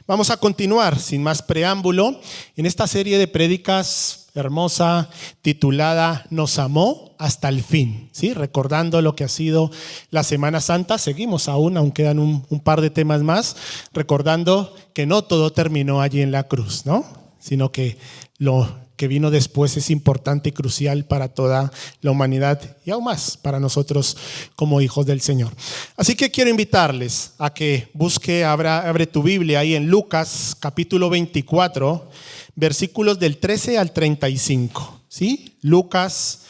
Vamos a continuar, sin más preámbulo, en esta serie de prédicas hermosa titulada Nos amó hasta el fin, ¿sí? Recordando lo que ha sido la Semana Santa. Seguimos aún quedan un par de temas más, recordando que no todo terminó allí en la cruz, ¿no? Sino que lo que vino después es importante y crucial para toda la humanidad y aún más para nosotros como hijos del Señor. Así que quiero invitarles a que abre tu Biblia ahí en Lucas capítulo 24, versículos del 13 al 35, ¿sí? Lucas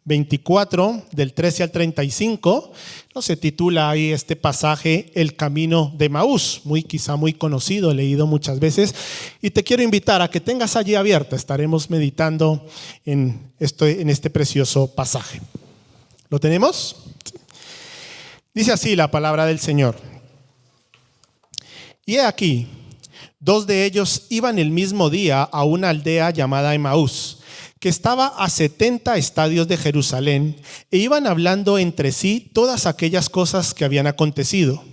24, del 13 al 35, no se titula ahí este pasaje El camino de Emaús, quizá muy conocido, leído muchas veces, y te quiero invitar a que tengas allí abierta, estaremos meditando en este precioso pasaje. ¿Lo tenemos? Dice así la palabra del Señor. Y he aquí, dos de ellos iban el mismo día a una aldea llamada Emaús, que estaba a 70 estadios de Jerusalén, e iban hablando entre sí todas aquellas cosas que habían acontecido.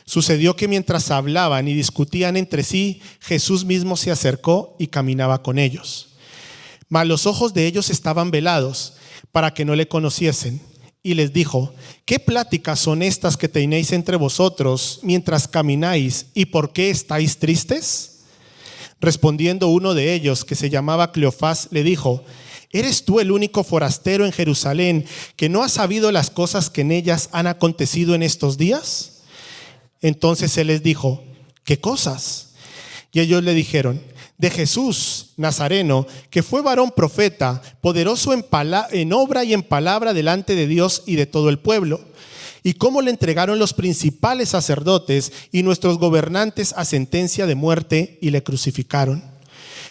Sucedió que mientras hablaban y discutían entre sí, Jesús mismo se acercó y caminaba con ellos. Mas los ojos de ellos estaban velados, para que no le conociesen. Y les dijo: ¿qué pláticas son estas que tenéis entre vosotros mientras camináis, y por qué estáis tristes? Respondiendo uno de ellos, que se llamaba Cleofás, le dijo: ¿eres tú el único forastero en Jerusalén que no ha sabido las cosas que en ellas han acontecido en estos días? Entonces él les dijo: ¿qué cosas? Y ellos le dijeron: de Jesús Nazareno, que fue varón profeta, poderoso en obra y en palabra delante de Dios y de todo el pueblo, y cómo le entregaron los principales sacerdotes y nuestros gobernantes a sentencia de muerte y le crucificaron.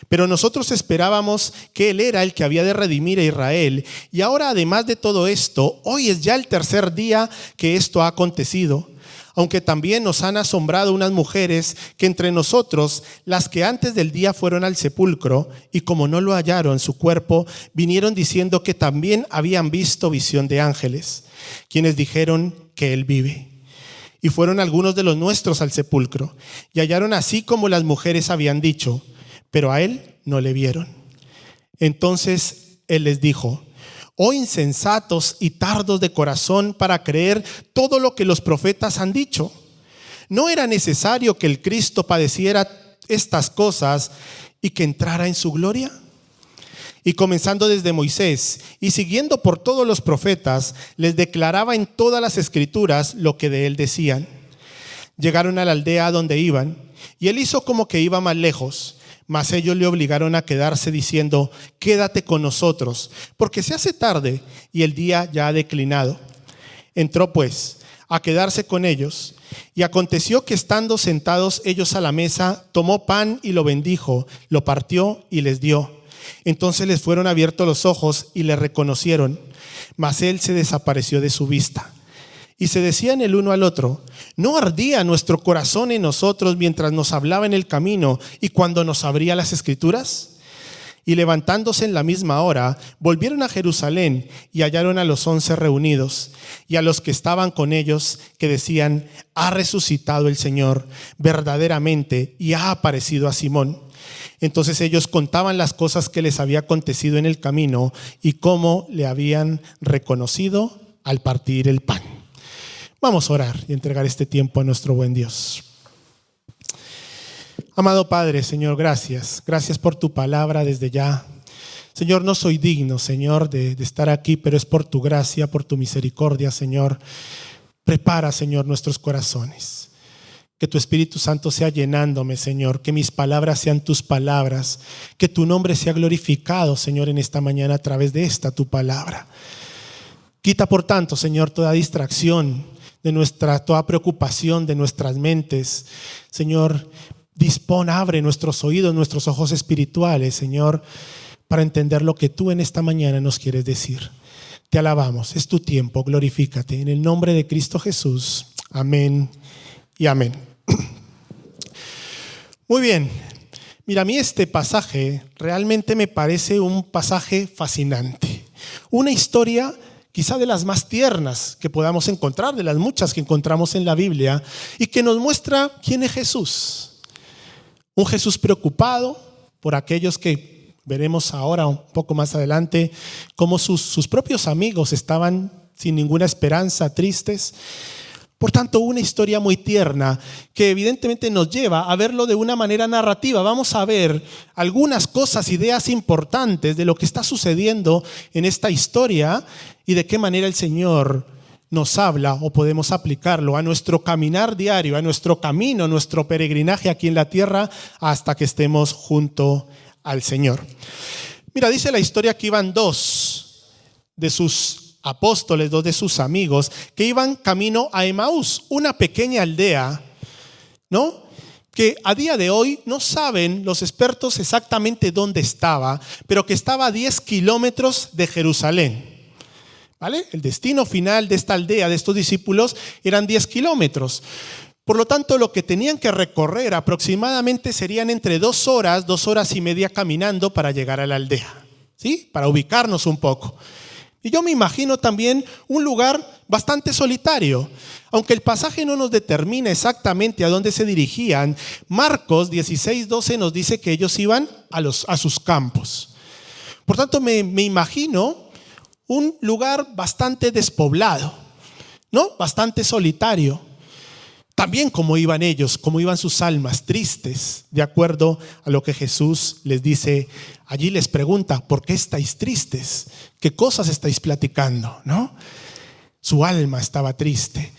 Pero nosotros esperábamos que él era el que había de redimir a Israel, y ahora, además de todo esto, hoy es ya el tercer día que esto ha acontecido. Aunque también nos han asombrado unas mujeres que entre nosotros, las que antes del día fueron al sepulcro, y como no lo hallaron su cuerpo, vinieron diciendo que también habían visto visión de ángeles, quienes dijeron que él vive. Y fueron algunos de los nuestros al sepulcro, y hallaron así como las mujeres habían dicho, pero a él no le vieron. Entonces él les dijo: oh insensatos y tardos de corazón para creer todo lo que los profetas han dicho. ¿No era necesario que el Cristo padeciera estas cosas y que entrara en su gloria? Y comenzando desde Moisés y siguiendo por todos los profetas, les declaraba en todas las escrituras lo que de él decían. Llegaron a la aldea donde iban, y él hizo como que iba más lejos. Mas ellos le obligaron a quedarse diciendo: quédate con nosotros, porque se hace tarde y el día ya ha declinado. Entró pues a quedarse con ellos, y aconteció que estando sentados ellos a la mesa, tomó pan y lo bendijo, lo partió y les dio. Entonces les fueron abiertos los ojos y le reconocieron, mas él se desapareció de su vista. Y se decían el uno al otro: ¿no ardía nuestro corazón en nosotros mientras nos hablaba en el camino y cuando nos abría las escrituras? Y levantándose en la misma hora, volvieron a Jerusalén y hallaron a los 11 reunidos y a los que estaban con ellos, que decían: ha resucitado el Señor verdaderamente y ha aparecido a Simón. Entonces ellos contaban las cosas que les había acontecido en el camino y cómo le habían reconocido al partir el pan. Vamos a orar y entregar este tiempo a nuestro buen Dios. Amado Padre, Señor, gracias. Gracias por tu palabra desde ya. Señor, no soy digno, Señor, de estar aquí, pero es por tu gracia, por tu misericordia, Señor. Prepara, Señor, nuestros corazones. Que tu Espíritu Santo sea llenándome, Señor. Que mis palabras sean tus palabras. Que tu nombre sea glorificado, Señor, en esta mañana a través de esta tu palabra. Quita, por tanto, Señor, toda distracción toda preocupación de nuestras mentes. Señor, abre nuestros oídos, nuestros ojos espirituales, Señor, para entender lo que tú en esta mañana nos quieres decir. Te alabamos, es tu tiempo, glorifícate. En el nombre de Cristo Jesús, amén y amén. Muy bien, mira, a mí este pasaje realmente me parece un pasaje fascinante. Una historia quizá de las más tiernas que podamos encontrar, de las muchas que encontramos en la Biblia, y que nos muestra quién es Jesús. Un Jesús preocupado por aquellos que veremos ahora un poco más adelante, cómo sus propios amigos estaban sin ninguna esperanza, tristes. Por tanto, una historia muy tierna que evidentemente nos lleva a verlo de una manera narrativa. Vamos a ver algunas cosas, ideas importantes de lo que está sucediendo en esta historia y de qué manera el Señor nos habla o podemos aplicarlo a nuestro caminar diario, a nuestro camino, a nuestro peregrinaje aquí en la tierra hasta que estemos junto al Señor. Mira, dice la historia que iban dos de sus apóstoles, dos de sus amigos, que iban camino a Emaús, una pequeña aldea, ¿no? Que a día de hoy no saben los expertos exactamente dónde estaba, pero que estaba a 10 kilómetros de Jerusalén. ¿Vale? El destino final de esta aldea, de estos discípulos, eran 10 kilómetros. Por lo tanto, lo que tenían que recorrer aproximadamente serían entre 2 horas y media caminando para llegar a la aldea, ¿sí? Para ubicarnos un poco. Y yo me imagino también un lugar bastante solitario. Aunque el pasaje no nos determina exactamente a dónde se dirigían, Marcos 16:12 nos dice que ellos iban a sus campos. Por tanto, me imagino un lugar bastante despoblado, ¿no? Bastante solitario. También como iban ellos, como iban sus almas, tristes, de acuerdo a lo que Jesús les dice. Allí les pregunta, ¿por qué estáis tristes? ¿Qué cosas estáis platicando? ¿No? Su alma estaba triste.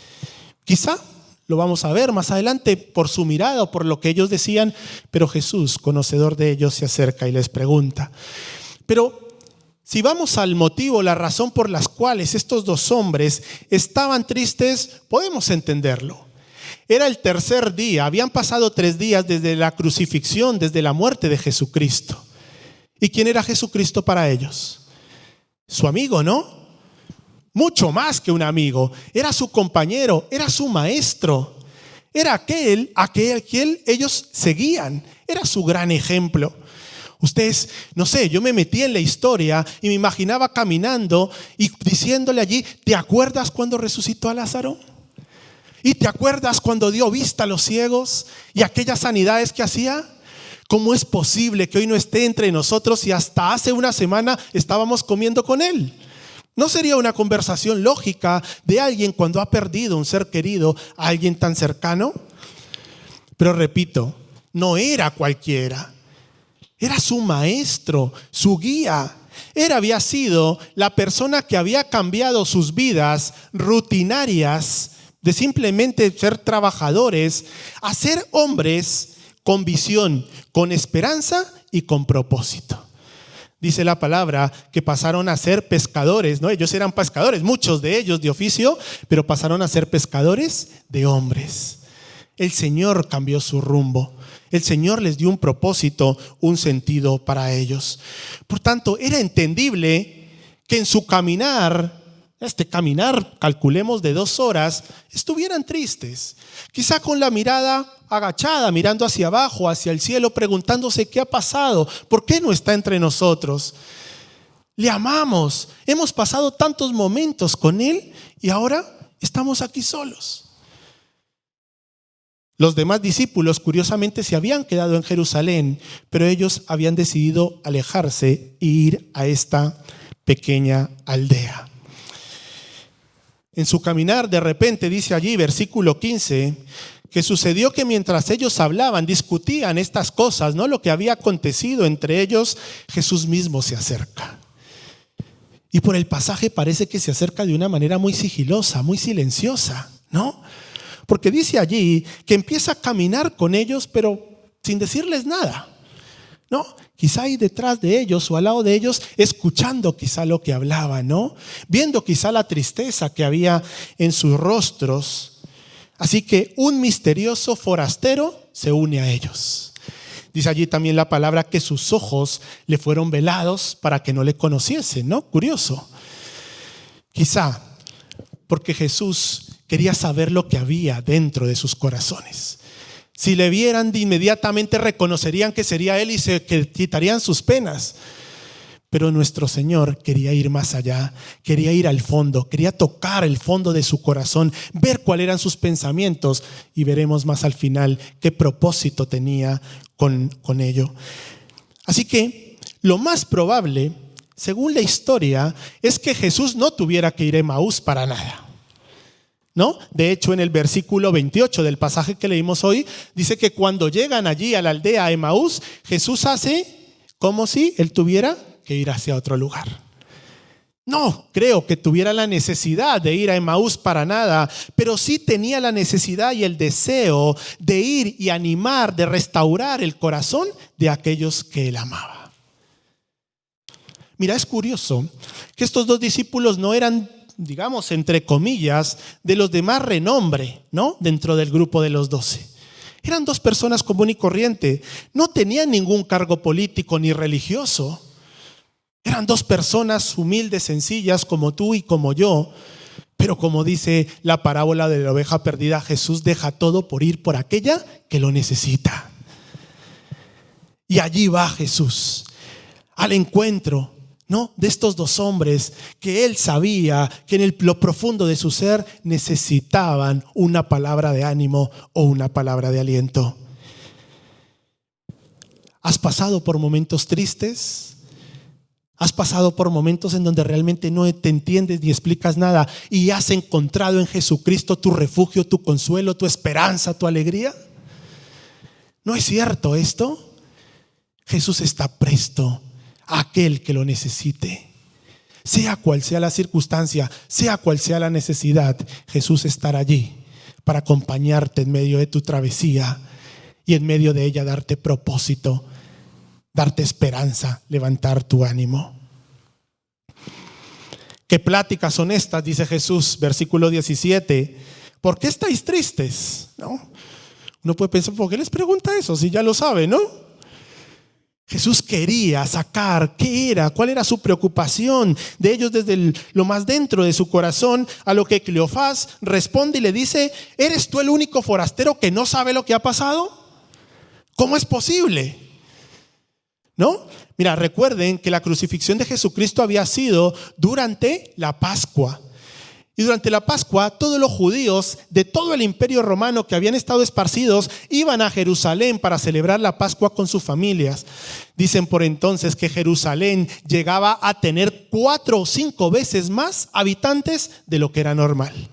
Quizá lo vamos a ver más adelante por su mirada o por lo que ellos decían, pero Jesús, conocedor de ellos, se acerca y les pregunta. Pero si vamos al motivo, la razón por las cuales estos dos hombres estaban tristes, podemos entenderlo. Era el tercer día, habían pasado 3 días desde la crucifixión, desde la muerte de Jesucristo. ¿Y quién era Jesucristo para ellos? Su amigo, ¿no? Mucho más que un amigo. Era su compañero, era su maestro. Era aquel a quien ellos seguían. Era su gran ejemplo. Ustedes, no sé, yo me metí en la historia y me imaginaba caminando y diciéndole allí, ¿te acuerdas cuando resucitó a Lázaro? ¿Y te acuerdas cuando dio vista a los ciegos y aquellas sanidades que hacía? ¿Cómo es posible que hoy no esté entre nosotros y hasta hace una semana estábamos comiendo con él? ¿No sería una conversación lógica de alguien cuando ha perdido un ser querido, a alguien tan cercano? Pero repito, no era cualquiera. Era su maestro, su guía. Él había sido la persona que había cambiado sus vidas rutinarias de simplemente ser trabajadores a ser hombres con visión, con esperanza y con propósito. Dice la palabra que pasaron a ser pescadores, ¿no? Ellos eran pescadores, muchos de ellos de oficio, pero pasaron a ser pescadores de hombres. El Señor cambió su rumbo. El Señor les dio un propósito, un sentido para ellos. Por tanto, era entendible que en su caminar, calculemos de 2 horas, estuvieran tristes. Quizá con la mirada agachada, mirando hacia abajo, hacia el cielo, preguntándose qué ha pasado, por qué no está entre nosotros. Le amamos, hemos pasado tantos momentos con Él y ahora estamos aquí solos. Los demás discípulos, curiosamente, se habían quedado en Jerusalén, pero ellos habían decidido alejarse e ir a esta pequeña aldea. En su caminar, de repente, dice allí, versículo 15, que sucedió que mientras ellos hablaban, discutían estas cosas, ¿no? Lo que había acontecido entre ellos, Jesús mismo se acerca. Y por el pasaje parece que se acerca de una manera muy sigilosa, muy silenciosa, ¿no? Porque dice allí que empieza a caminar con ellos, pero sin decirles nada, ¿no? Quizá ahí detrás de ellos o al lado de ellos, escuchando quizá lo que hablaban, ¿no? Viendo quizá la tristeza que había en sus rostros. Así que un misterioso forastero se une a ellos. Dice allí también la palabra que sus ojos le fueron velados para que no le conociesen, ¿no? Curioso. Quizá porque Jesús quería saber lo que había dentro de sus corazones. Si le vieran, de inmediatamente reconocerían que sería Él y se quitarían sus penas. Pero nuestro Señor quería ir más allá, quería ir al fondo, quería tocar el fondo de su corazón, ver cuáles eran sus pensamientos, y veremos más al final qué propósito tenía con ello. Así que lo más probable, según la historia, es que Jesús no tuviera que ir a Emaús para nada, ¿no? De hecho, en el versículo 28 del pasaje que leímos hoy, dice que cuando llegan allí a la aldea Emaús, Jesús hace como si él tuviera que ir hacia otro lugar. No creo que tuviera la necesidad de ir a Emaús para nada, pero sí tenía la necesidad y el deseo de ir y animar, de restaurar el corazón de aquellos que él amaba. Mira, es curioso que estos dos discípulos no eran, digamos, entre comillas, de los de más renombre, ¿no? Dentro del grupo de los 12. Eran dos personas común y corriente. No tenían ningún cargo político ni religioso. Eran dos personas humildes, sencillas, como tú y como yo. Pero como dice la parábola de la oveja perdida, Jesús deja todo por ir por aquella que lo necesita. Y allí va Jesús al encuentro, ¿no?, de estos dos hombres que él sabía que en lo profundo de su ser necesitaban una palabra de ánimo o una palabra de aliento. ¿Has pasado por momentos tristes? ¿Has pasado por momentos en donde realmente no te entiendes ni explicas nada y has encontrado en Jesucristo tu refugio, tu consuelo, tu esperanza, tu alegría? ¿No es cierto esto? Jesús está presto a aquel que lo necesite. Sea cual sea la circunstancia, sea cual sea la necesidad, Jesús estará allí para acompañarte en medio de tu travesía y en medio de ella darte propósito, darte esperanza, levantar tu ánimo. ¿Qué pláticas son estas?, dice Jesús, versículo 17. ¿Por qué estáis tristes? ¿No? Uno puede pensar, ¿por qué les pregunta eso? Si ya lo sabe, ¿no? Jesús quería sacar qué era, cuál era su preocupación de ellos desde lo más dentro de su corazón, a lo que Cleofás responde y le dice: ¿eres tú el único forastero que no sabe lo que ha pasado? ¿Cómo es posible? ¿No? Mira, recuerden que la crucifixión de Jesucristo había sido durante la Pascua. Y durante la Pascua, todos los judíos de todo el imperio romano que habían estado esparcidos iban a Jerusalén para celebrar la Pascua con sus familias. Dicen por entonces que Jerusalén llegaba a tener 4 o 5 veces más habitantes de lo que era normal.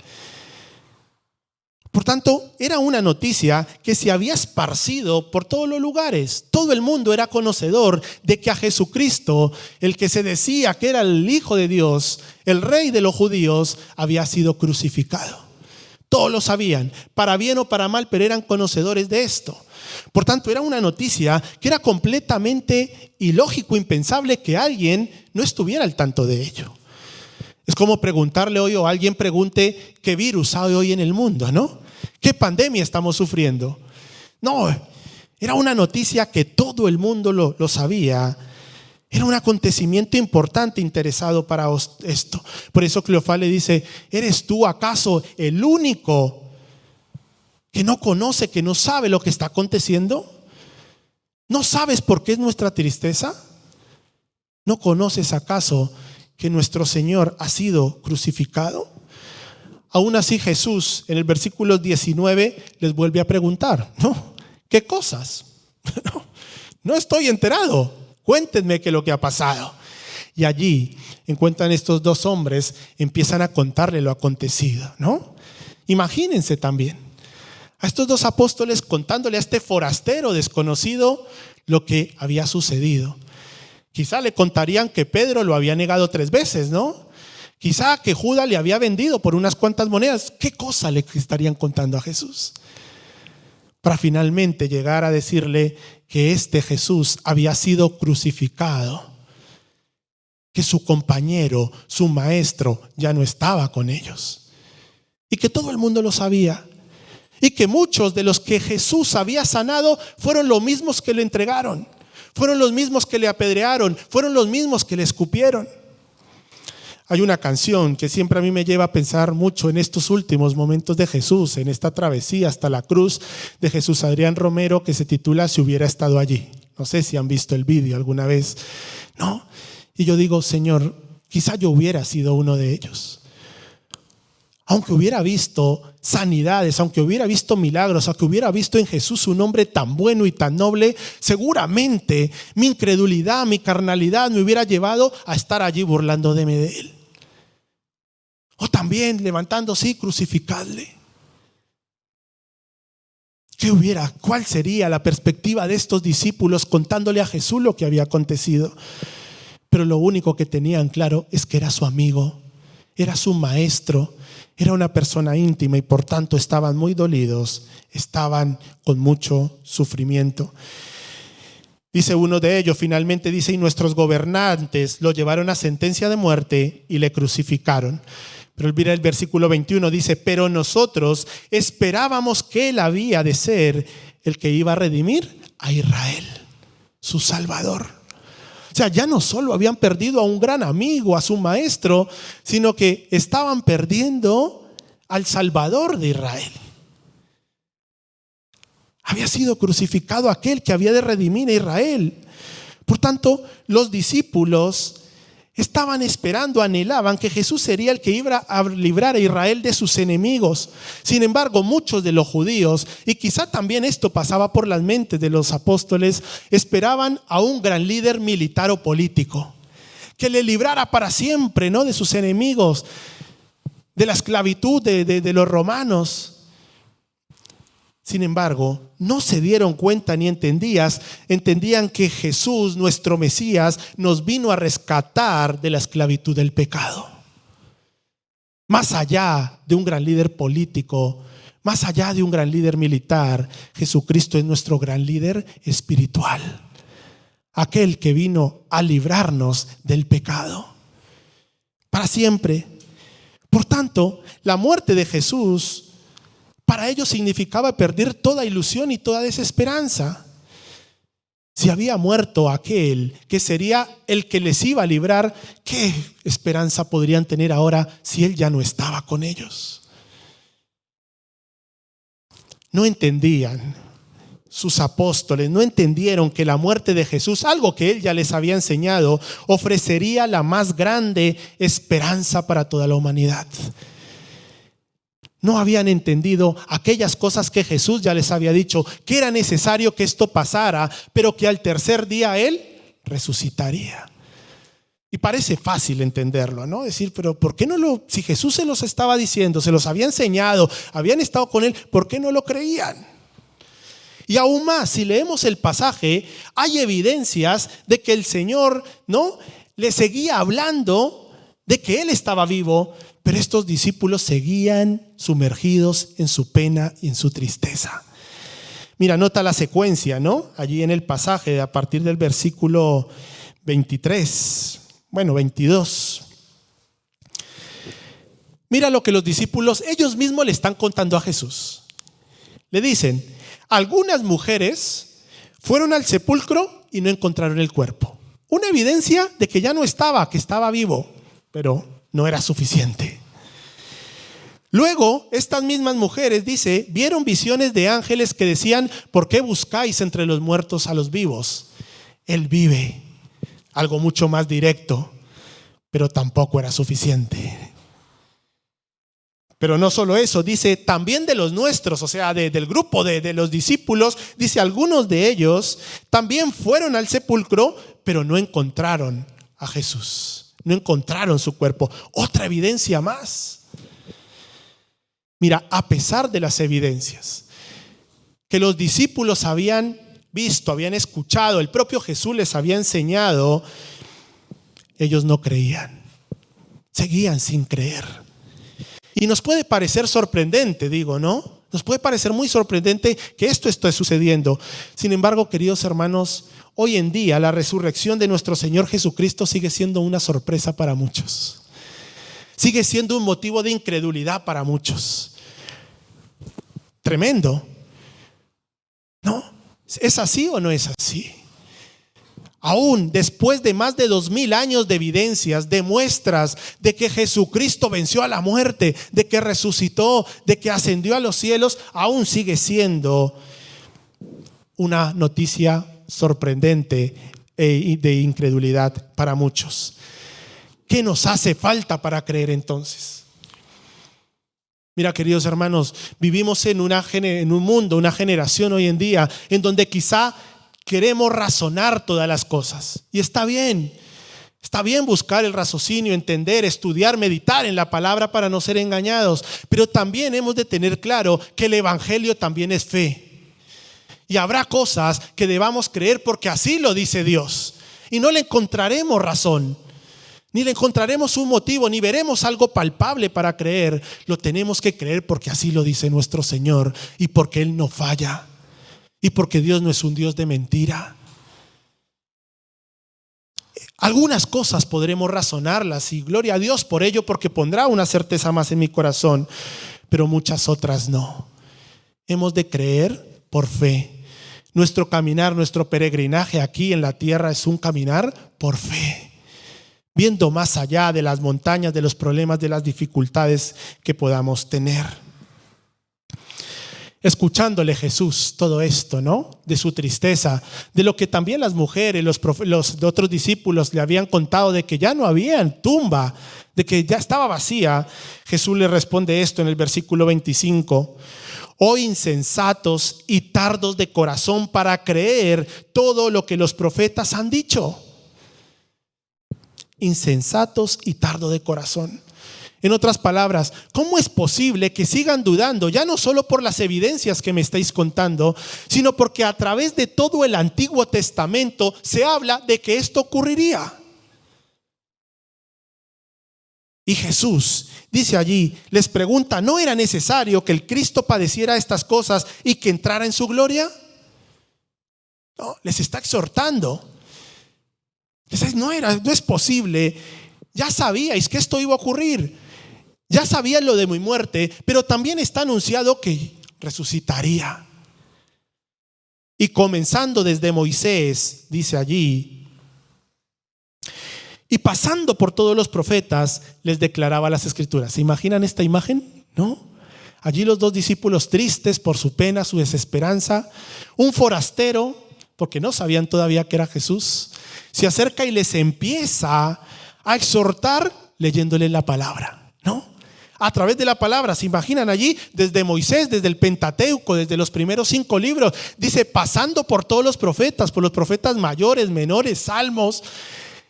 Por tanto, era una noticia que se había esparcido por todos los lugares. Todo el mundo era conocedor de que a Jesucristo, el que se decía que era el Hijo de Dios, el Rey de los judíos, había sido crucificado. Todos lo sabían, para bien o para mal, pero eran conocedores de esto. Por tanto, era una noticia que era completamente ilógico, impensable que alguien no estuviera al tanto de ello. Es como preguntarle hoy, o alguien pregunte, ¿qué virus hay hoy en el mundo, no? ¿Qué pandemia estamos sufriendo? No, era una noticia que todo el mundo lo sabía. Era un acontecimiento importante, interesado para esto. Por eso Cleofás le dice: ¿eres tú acaso el único que no conoce, que no sabe lo que está aconteciendo? ¿No sabes por qué es nuestra tristeza? ¿No conoces acaso que nuestro Señor ha sido crucificado? Aún así, Jesús en el versículo 19 les vuelve a preguntar: ¿no? ¿Qué cosas? No estoy enterado. Cuéntenme qué es lo que ha pasado. Y allí encuentran estos dos hombres, empiezan a contarle lo acontecido, ¿no? Imagínense también a estos dos apóstoles contándole a este forastero desconocido lo que había sucedido. Quizá le contarían que Pedro lo había negado 3 veces, ¿no? Quizá que Judas le había vendido por unas cuantas monedas. ¿Qué cosa le estarían contando a Jesús? Para finalmente llegar a decirle que este Jesús había sido crucificado, que su compañero, su maestro, ya no estaba con ellos, y que todo el mundo lo sabía, y que muchos de los que Jesús había sanado fueron los mismos que le entregaron, fueron los mismos que le apedrearon, fueron los mismos que le escupieron. Hay una canción que siempre a mí me lleva a pensar mucho en estos últimos momentos de Jesús, en esta travesía hasta la cruz, de Jesús Adrián Romero, que se titula Si hubiera estado allí. No sé si han visto el vídeo alguna vez, ¿no? Y yo digo, Señor, quizá yo hubiera sido uno de ellos. Aunque hubiera visto sanidades, aunque hubiera visto milagros, aunque hubiera visto en Jesús un hombre tan bueno y tan noble, seguramente mi incredulidad, mi carnalidad me hubiera llevado a estar allí burlándome de él. O también levantando, sí, crucificadle. ¿Cuál sería la perspectiva de estos discípulos contándole a Jesús lo que había acontecido? Pero lo único que tenían claro es que era su amigo, era su maestro, era una persona íntima y por tanto estaban muy dolidos, estaban con mucho sufrimiento. Dice uno de ellos, finalmente dice, y nuestros gobernantes lo llevaron a sentencia de muerte y le crucificaron. Pero mira el versículo 21, dice, pero nosotros esperábamos que él había de ser el que iba a redimir a Israel, su Salvador. O sea, ya no solo habían perdido a un gran amigo, a su maestro, sino que estaban perdiendo al Salvador de Israel. Había sido crucificado aquel que había de redimir a Israel. Por tanto, los discípulos estaban esperando, anhelaban que Jesús sería el que iba a librar a Israel de sus enemigos. Sin embargo, muchos de los judíos, y quizá también esto pasaba por las mentes de los apóstoles, esperaban a un gran líder militar o político que le librara para siempre, ¿no?, de sus enemigos, de la esclavitud de los romanos. Sin embargo, no se dieron cuenta ni entendían que Jesús, nuestro Mesías, nos vino a rescatar de la esclavitud del pecado. Más allá de un gran líder político, más allá de un gran líder militar, Jesucristo es nuestro gran líder espiritual. Aquel que vino a librarnos del pecado para siempre. Por tanto, la muerte de Jesús para ellos significaba perder toda ilusión y toda desesperanza. Si había muerto aquel que sería el que les iba a librar, ¿qué esperanza podrían tener ahora si él ya no estaba con ellos? No entendían, sus apóstoles no entendieron que la muerte de Jesús, algo que él ya les había enseñado, ofrecería la más grande esperanza para toda la humanidad. No habían entendido aquellas cosas que Jesús ya les había dicho, que era necesario que esto pasara, pero que al tercer día él resucitaría. Y parece fácil entenderlo, ¿no? Decir, pero ¿por qué si Jesús se los estaba diciendo, se los había enseñado, habían estado con él, ¿por qué no lo creían? Y aún más, si leemos el pasaje, hay evidencias de que el Señor, ¿no?, le seguía hablando de que él estaba vivo, pero estos discípulos seguían sumergidos en su pena y en su tristeza. Mira, nota la secuencia, ¿no? Allí en el pasaje, a partir del versículo 22. Mira lo que los discípulos, ellos mismos le están contando a Jesús. Le dicen, algunas mujeres fueron al sepulcro y no encontraron el cuerpo. Una evidencia de que ya no estaba, que estaba vivo, pero no era suficiente. Luego, estas mismas mujeres, dice, vieron visiones de ángeles que decían, ¿por qué buscáis entre los muertos a los vivos? Él vive. Algo mucho más directo, pero tampoco era suficiente. Pero no solo eso, dice, también de los nuestros, o sea, del grupo de los discípulos, dice, algunos de ellos también fueron al sepulcro, pero no encontraron a Jesús. No encontraron su cuerpo. Otra evidencia más. Mira, a pesar de las evidencias que los discípulos habían visto, habían escuchado, el propio Jesús les había enseñado, ellos no creían. Seguían sin creer. Y nos puede parecer sorprendente, ¿no? Nos puede parecer muy sorprendente que esto esté sucediendo. Sin embargo, queridos hermanos, hoy en día la resurrección de nuestro Señor Jesucristo sigue siendo una sorpresa para muchos. Sigue siendo un motivo de incredulidad para muchos. Tremendo. ¿No? ¿Es así o no es así? Aún después de más de 2000 años de evidencias, de muestras de que Jesucristo venció a la muerte, de que resucitó, de que ascendió a los cielos, aún sigue siendo una noticia sorprendente y de incredulidad para muchos. ¿Qué nos hace falta para creer entonces? Mira, queridos hermanos, vivimos en un mundo, una generación hoy en día en donde quizá queremos razonar todas las cosas. Y está bien buscar el raciocinio, entender, estudiar, meditar en la palabra para no ser engañados. Pero también hemos de tener claro que el evangelio también es fe. Y habrá cosas que debamos creer porque así lo dice Dios. Y no le encontraremos razón, ni le encontraremos un motivo, ni veremos algo palpable para creer. Lo tenemos que creer porque así lo dice nuestro Señor y porque Él no falla y porque Dios no es un Dios de mentira. Algunas cosas podremos razonarlas y gloria a Dios por ello, porque pondrá una certeza más en mi corazón, pero muchas otras no. Hemos de creer por fe. Nuestro caminar, nuestro peregrinaje aquí en la tierra es un caminar por fe, viendo más allá de las montañas, de los problemas, de las dificultades que podamos tener. Escuchándole Jesús todo esto, ¿no? De su tristeza, de lo que también las mujeres, los de otros discípulos le habían contado, de que ya no había tumba, de que ya estaba vacía. Jesús le responde esto en el versículo 25. Oh insensatos y tardos de corazón para creer todo lo que los profetas han dicho. Insensatos y tardos de corazón. En otras palabras, ¿cómo es posible que sigan dudando? Ya no solo por las evidencias que me estáis contando, sino porque a través de todo el Antiguo Testamento se habla de que esto ocurriría. Y Jesús dice allí, les pregunta, ¿no era necesario que el Cristo padeciera estas cosas y que entrara en su gloria? No, les está exhortando. Les dice, no es posible. Ya sabíais que esto iba a ocurrir. Ya sabían lo de mi muerte, pero también está anunciado que resucitaría. Y comenzando desde Moisés, dice allí, y pasando por todos los profetas, les declaraba las escrituras. ¿Se imaginan esta imagen? ¿No? Allí los dos discípulos tristes por su pena, su desesperanza. Un forastero, porque no sabían todavía que era Jesús, se acerca y les empieza a exhortar leyéndole la palabra, ¿no? A través de la palabra, se imaginan allí, desde Moisés, desde el Pentateuco, desde los primeros 5 libros, dice, pasando por todos los profetas, por los profetas mayores, menores, salmos,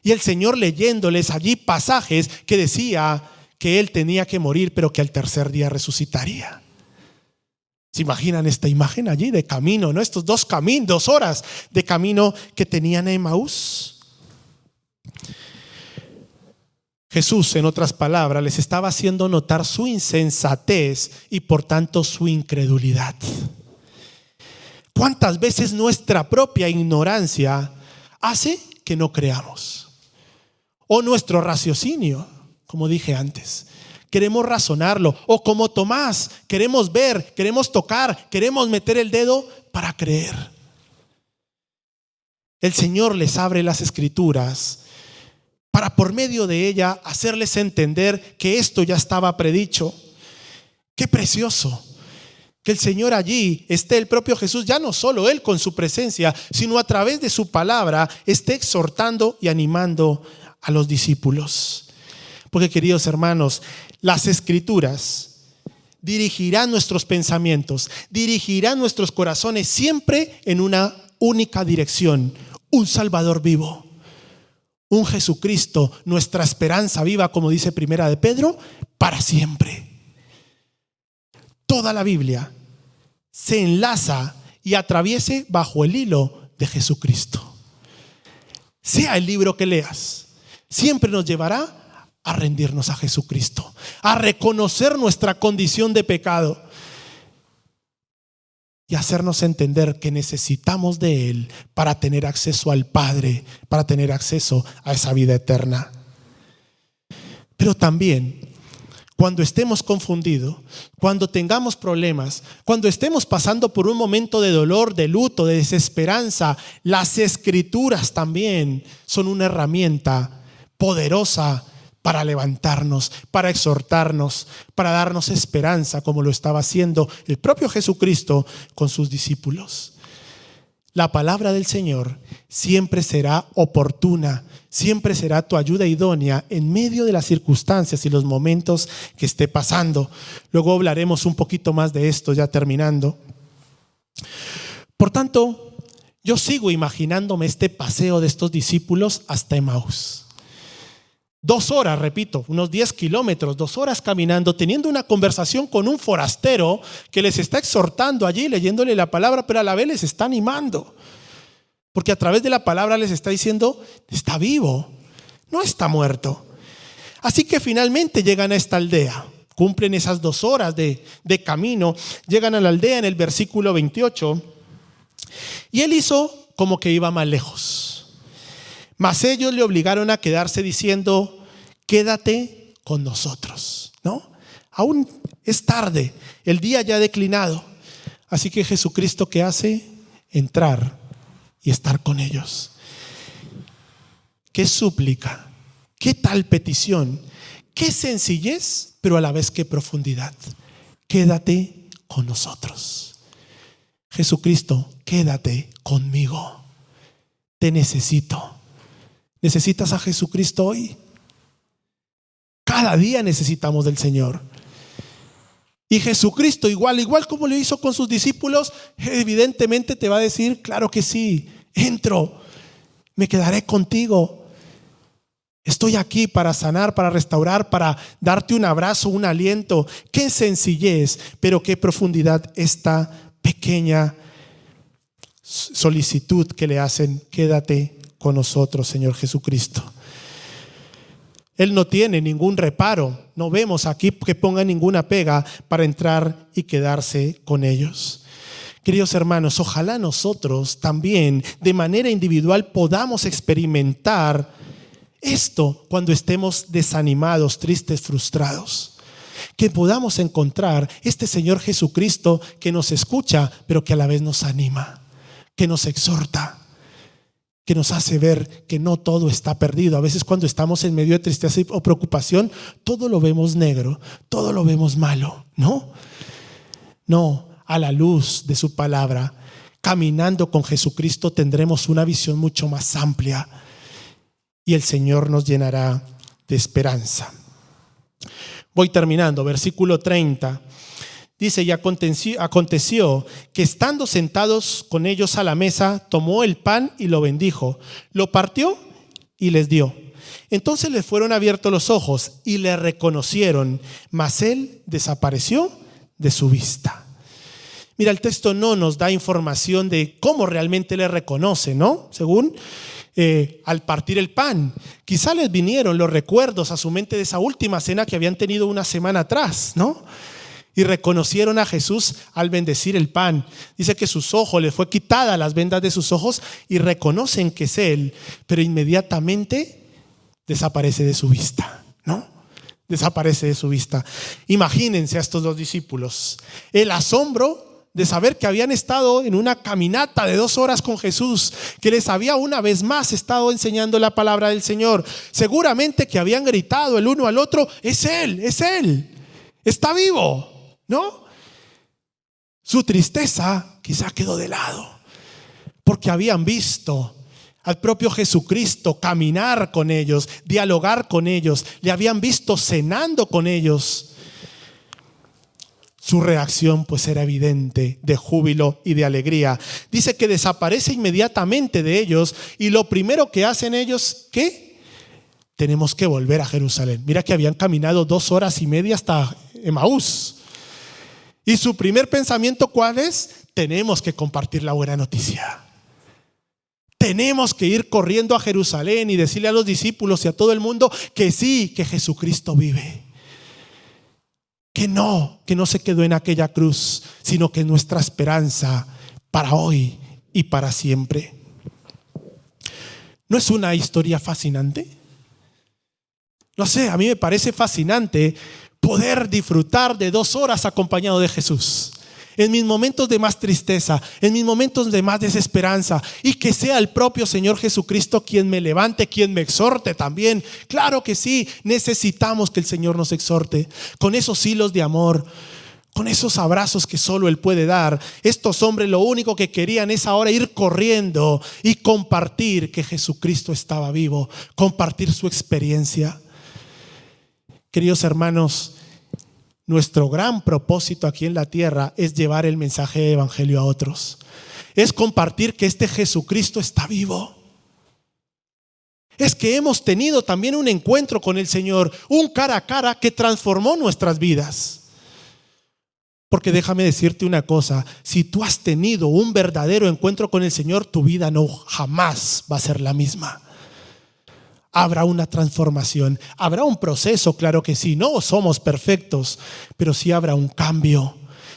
y el Señor leyéndoles allí pasajes que decía que Él tenía que morir, pero que al tercer día resucitaría. ¿Se imaginan esta imagen allí de camino, ¿no? Estos 2 horas de camino que tenían a Emaús. Jesús, en otras palabras, les estaba haciendo notar su insensatez y por tanto su incredulidad. ¿Cuántas veces nuestra propia ignorancia hace que no creamos? O nuestro raciocinio, como dije antes, queremos razonarlo. O como Tomás, queremos ver, queremos tocar, queremos meter el dedo para creer. El Señor les abre las Escrituras para por medio de ella hacerles entender que esto ya estaba predicho. Qué precioso que el Señor allí esté, el propio Jesús, ya no solo Él con su presencia, sino a través de su palabra, esté exhortando y animando a los discípulos. Porque, queridos hermanos, las Escrituras dirigirán nuestros pensamientos, dirigirán nuestros corazones siempre en una única dirección: un Salvador vivo. Un Jesucristo, nuestra esperanza viva, como dice Primera de Pedro, para siempre. Toda la Biblia se enlaza y atraviese bajo el hilo de Jesucristo. Sea el libro que leas, siempre nos llevará a rendirnos a Jesucristo, a reconocer nuestra condición de pecado y hacernos entender que necesitamos de Él para tener acceso al Padre, para tener acceso a esa vida eterna. Pero también, cuando estemos confundidos, cuando tengamos problemas, cuando estemos pasando por un momento de dolor, de luto, de desesperanza, las Escrituras también son una herramienta poderosa para levantarnos, para exhortarnos, para darnos esperanza, como lo estaba haciendo el propio Jesucristo con sus discípulos. La palabra del Señor siempre será oportuna, siempre será tu ayuda idónea en medio de las circunstancias y los momentos que esté pasando. Luego hablaremos un poquito más de esto ya terminando. Por tanto, yo sigo imaginándome este paseo de estos discípulos hasta Emaús. 2 horas, repito, unos 10 kilómetros, 2 horas caminando, teniendo una conversación con un forastero que les está exhortando allí, leyéndole la palabra, pero a la vez les está animando. Porque a través de la palabra les está diciendo, está vivo, no está muerto. Así que finalmente llegan a esta aldea, cumplen esas 2 horas de camino, llegan a la aldea en el versículo 28, y él hizo como que iba más lejos. Mas ellos le obligaron a quedarse diciendo, quédate con nosotros, ¿no? Aún es tarde, el día ya ha declinado. Así que Jesucristo, ¿qué hace? Entrar y estar con ellos. Qué súplica, qué tal petición, qué sencillez, pero a la vez qué profundidad. Quédate con nosotros. Jesucristo, quédate conmigo. Te necesito. ¿Necesitas a Jesucristo hoy? Cada día necesitamos del Señor. Y Jesucristo, igual como lo hizo con sus discípulos, evidentemente te va a decir, claro que sí, entro, me quedaré contigo. Estoy aquí para sanar, para restaurar, para darte un abrazo, un aliento. Qué sencillez, pero qué profundidad esta pequeña solicitud que le hacen, quédate con nosotros, Señor Jesucristo. Él no tiene ningún reparo, no vemos aquí que ponga ninguna pega para entrar y quedarse con ellos. Queridos hermanos, ojalá nosotros también de manera individual podamos experimentar esto cuando estemos desanimados, tristes, frustrados. Que podamos encontrar este Señor Jesucristo que nos escucha, pero que a la vez nos anima, que nos exhorta, que nos hace ver que no todo está perdido. A veces cuando estamos en medio de tristeza o preocupación, todo lo vemos negro, todo lo vemos malo. No, a la luz de su palabra, caminando con Jesucristo tendremos una visión mucho más amplia y el Señor nos llenará de esperanza. Voy terminando, versículo 30. Dice, y aconteció que estando sentados con ellos a la mesa, tomó el pan y lo bendijo, lo partió y les dio. Entonces les fueron abiertos los ojos y le reconocieron, mas él desapareció de su vista. Mira, el texto no nos da información de cómo realmente le reconoce, ¿no? Según al partir el pan, quizá les vinieron los recuerdos a su mente de esa última cena que habían tenido una semana atrás, ¿no? Y reconocieron a Jesús al bendecir el pan. Dice que sus ojos, le fue quitada las vendas de sus ojos y reconocen que es Él, pero inmediatamente desaparece de su vista, ¿no? Desaparece de su vista. Imagínense a estos 2 discípulos, el asombro de saber que habían estado en una caminata de 2 horas con Jesús, que les había una vez más estado enseñando la palabra del Señor. Seguramente que habían gritado el uno al otro, es Él, está vivo, ¿no? Su tristeza quizá quedó de lado, porque habían visto al propio Jesucristo caminar con ellos, dialogar con ellos, le habían visto cenando con ellos. Su reacción pues era evidente, de júbilo y de alegría. Dice que desaparece inmediatamente de ellos y lo primero que hacen ellos, ¿qué? Tenemos que volver a Jerusalén. Mira que habían caminado 2 horas y media hasta Emaús. Y su primer pensamiento, ¿cuál es? Tenemos que compartir la buena noticia. Tenemos que ir corriendo a Jerusalén y decirle a los discípulos y a todo el mundo que sí, que Jesucristo vive. Que no se quedó en aquella cruz, sino que es nuestra esperanza para hoy y para siempre. ¿No es una historia fascinante? No sé, a mí me parece fascinante poder disfrutar de 2 horas acompañado de Jesús. En mis momentos de más tristeza, en mis momentos de más desesperanza, y que sea el propio Señor Jesucristo quien me levante, quien me exhorte también. Claro que sí, necesitamos que el Señor nos exhorte con esos hilos de amor, con esos abrazos que solo Él puede dar. Estos hombres lo único que querían es ahora ir corriendo y compartir que Jesucristo estaba vivo, compartir su experiencia. Queridos hermanos, nuestro gran propósito aquí en la tierra es llevar el mensaje de evangelio a otros. Es compartir que este Jesucristo está vivo. Es que hemos tenido también un encuentro con el Señor, un cara a cara que transformó nuestras vidas. Porque déjame decirte una cosa, si tú has tenido un verdadero encuentro con el Señor, tu vida no jamás va a ser la misma. Habrá una transformación, habrá un proceso, claro que sí, no somos perfectos, pero sí habrá un cambio.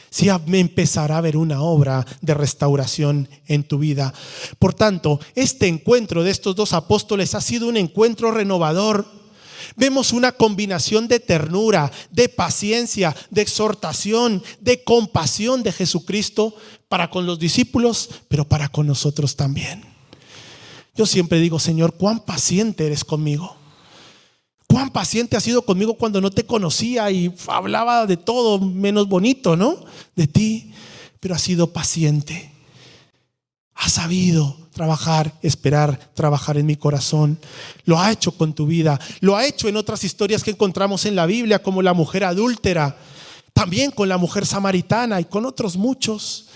Sí empezará a haber una obra de restauración en tu vida. Por tanto, este encuentro de estos dos apóstoles ha sido un encuentro renovador. Vemos una combinación de ternura, de paciencia, de exhortación, de compasión de Jesucristo para con los discípulos, pero para con nosotros también. Yo siempre digo, Señor, cuán paciente eres conmigo. Cuán paciente has sido conmigo cuando no te conocía y hablaba de todo menos bonito, ¿no? De ti, pero has sido paciente. Has sabido trabajar, esperar, trabajar en mi corazón. Lo ha hecho con tu vida. Lo ha hecho en otras historias que encontramos en la Biblia, como la mujer adúltera, también con la mujer samaritana y con otros muchos.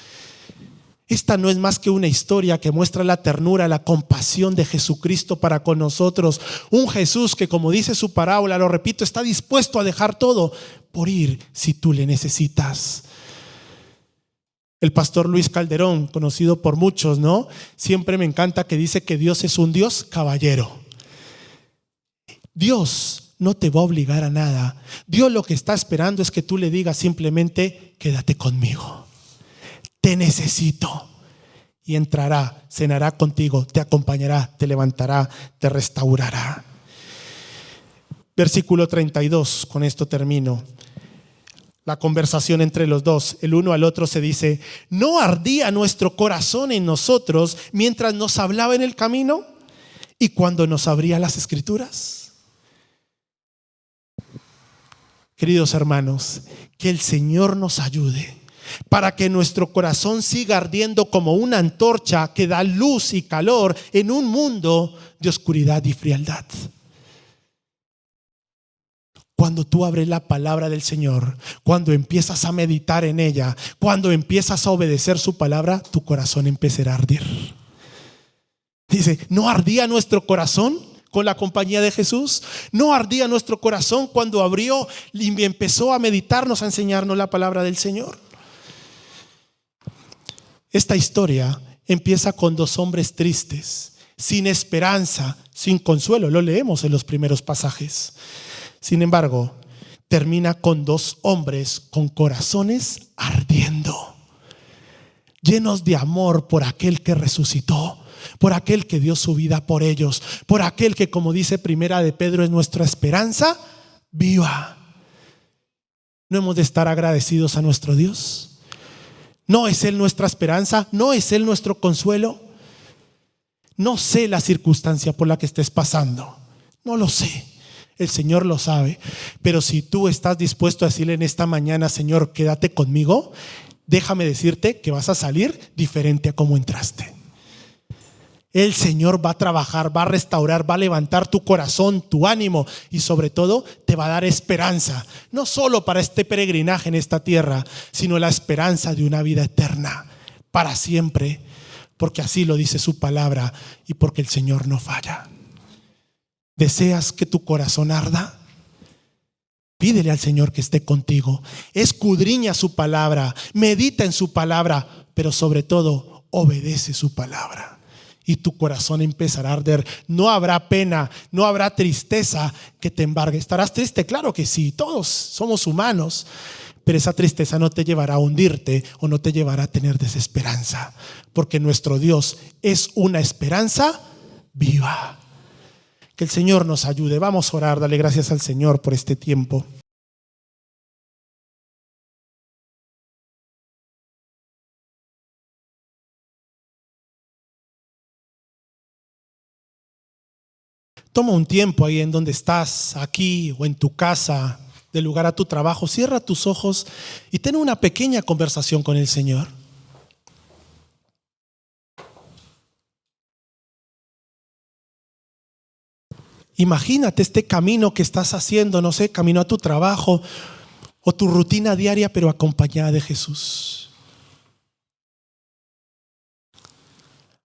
Esta no es más que una historia que muestra la ternura, la compasión de Jesucristo para con nosotros. Un Jesús que, como dice su parábola, lo repito, está dispuesto a dejar todo por ir si tú le necesitas. El pastor Luis Calderón, conocido por muchos, ¿no? Siempre me encanta que dice que Dios es un Dios caballero. Dios no te va a obligar a nada. Dios lo que está esperando es que tú le digas simplemente, quédate conmigo. Te necesito. Y entrará, cenará contigo, te acompañará, te levantará, te restaurará. Versículo 32, con esto termino. La conversación entre los dos, el uno al otro se dice: ¿no ardía nuestro corazón en nosotros mientras nos hablaba en el camino y cuando nos abría las escrituras? Queridos hermanos, que el Señor nos ayude para que nuestro corazón siga ardiendo como una antorcha que da luz y calor en un mundo de oscuridad y frialdad. Cuando tú abres la palabra del Señor, cuando empiezas a meditar en ella, cuando empiezas a obedecer su palabra, tu corazón empezará a arder. Dice, ¿no ardía nuestro corazón con la compañía de Jesús? ¿No ardía nuestro corazón cuando abrió y empezó a meditarnos, a enseñarnos la palabra del Señor? Esta historia empieza con dos hombres tristes, sin esperanza, sin consuelo. Lo leemos en los primeros pasajes. Sin embargo, termina con dos hombres con corazones ardiendo, llenos de amor por aquel que resucitó, por aquel que dio su vida por ellos, por aquel que, como dice Primera de Pedro, es nuestra esperanza viva. ¿No hemos de estar agradecidos a nuestro Dios? ¿No es Él nuestra esperanza? ¿No es Él nuestro consuelo? No sé la circunstancia por la que estés pasando, no lo sé. El Señor lo sabe, pero si tú estás dispuesto a decirle en esta mañana, Señor, quédate conmigo, déjame decirte que vas a salir diferente a como entraste. El Señor va a trabajar, va a restaurar, va a levantar tu corazón, tu ánimo y sobre todo te va a dar esperanza, no solo para este peregrinaje en esta tierra, sino la esperanza de una vida eterna, para siempre, porque así lo dice su palabra y porque el Señor no falla. ¿Deseas que tu corazón arda? Pídele al Señor que esté contigo. Escudriña su palabra, medita en su palabra, pero sobre todo obedece su palabra. Y tu corazón empezará a arder. No habrá pena, no habrá tristeza que te embargue. ¿Estarás triste? Claro que sí, todos somos humanos. Pero esa tristeza no te llevará a hundirte o no te llevará a tener desesperanza. Porque nuestro Dios es una esperanza viva. Que el Señor nos ayude. Vamos a orar, dale gracias al Señor por este tiempo. Toma un tiempo ahí en donde estás, aquí o en tu casa, del lugar a tu trabajo, cierra tus ojos y ten una pequeña conversación con el Señor. Imagínate este camino que estás haciendo, no sé, camino a tu trabajo o tu rutina diaria, pero acompañada de Jesús.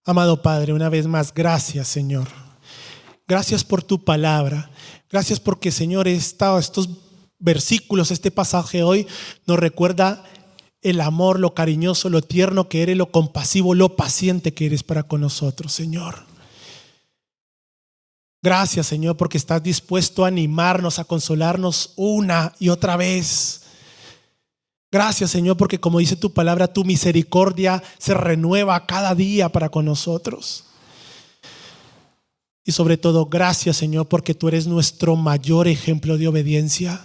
Amado Padre, una vez más, gracias, Señor. Gracias por tu palabra. Gracias porque, Señor, estos versículos, este pasaje hoy nos recuerda el amor, lo cariñoso, lo tierno que eres, lo compasivo, lo paciente que eres para con nosotros, Señor. Gracias, Señor, porque estás dispuesto a animarnos, a consolarnos una y otra vez. Gracias, Señor, porque como dice tu palabra, tu misericordia se renueva cada día para con nosotros. Y sobre todo, gracias, Señor, porque tú eres nuestro mayor ejemplo de obediencia.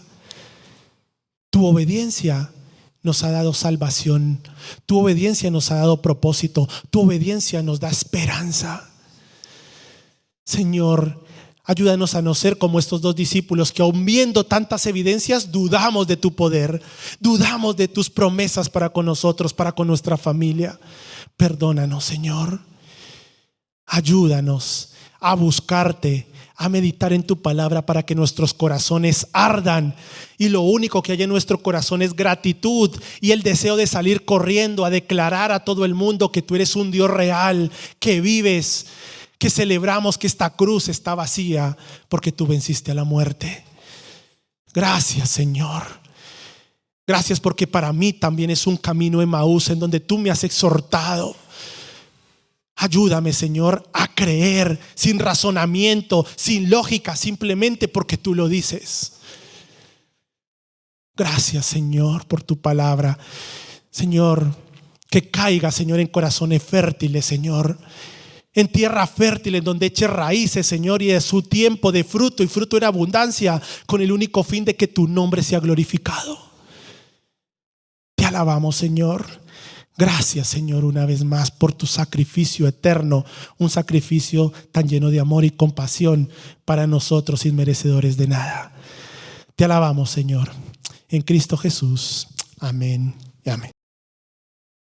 Tu obediencia nos ha dado salvación. Tu obediencia nos ha dado propósito. Tu obediencia nos da esperanza. Señor, ayúdanos a no ser como estos dos discípulos que, aun viendo tantas evidencias, dudamos de tu poder, dudamos de tus promesas para con nosotros, para con nuestra familia. Perdónanos, Señor. Ayúdanos a buscarte, a meditar en tu palabra para que nuestros corazones ardan y lo único que hay en nuestro corazón es gratitud y el deseo de salir corriendo a declarar a todo el mundo que tú eres un Dios real, que vives, que celebramos que esta cruz está vacía porque tú venciste a la muerte. Gracias, Señor. Gracias porque para mí también es un camino Emaús en donde tú me has exhortado. Ayúdame, Señor, a creer sin razonamiento, sin lógica, simplemente porque tú lo dices. Gracias, Señor, por tu palabra. Señor, que caiga, Señor, en corazones fértiles, Señor. En tierra fértil, en donde eche raíces, Señor, y de su tiempo de fruto y fruto en abundancia, con el único fin de que tu nombre sea glorificado. Te alabamos, Señor. Gracias, Señor, una vez más por tu sacrificio eterno, un sacrificio tan lleno de amor y compasión para nosotros inmerecedores de nada. Te alabamos, Señor, en Cristo Jesús. Amén y amén.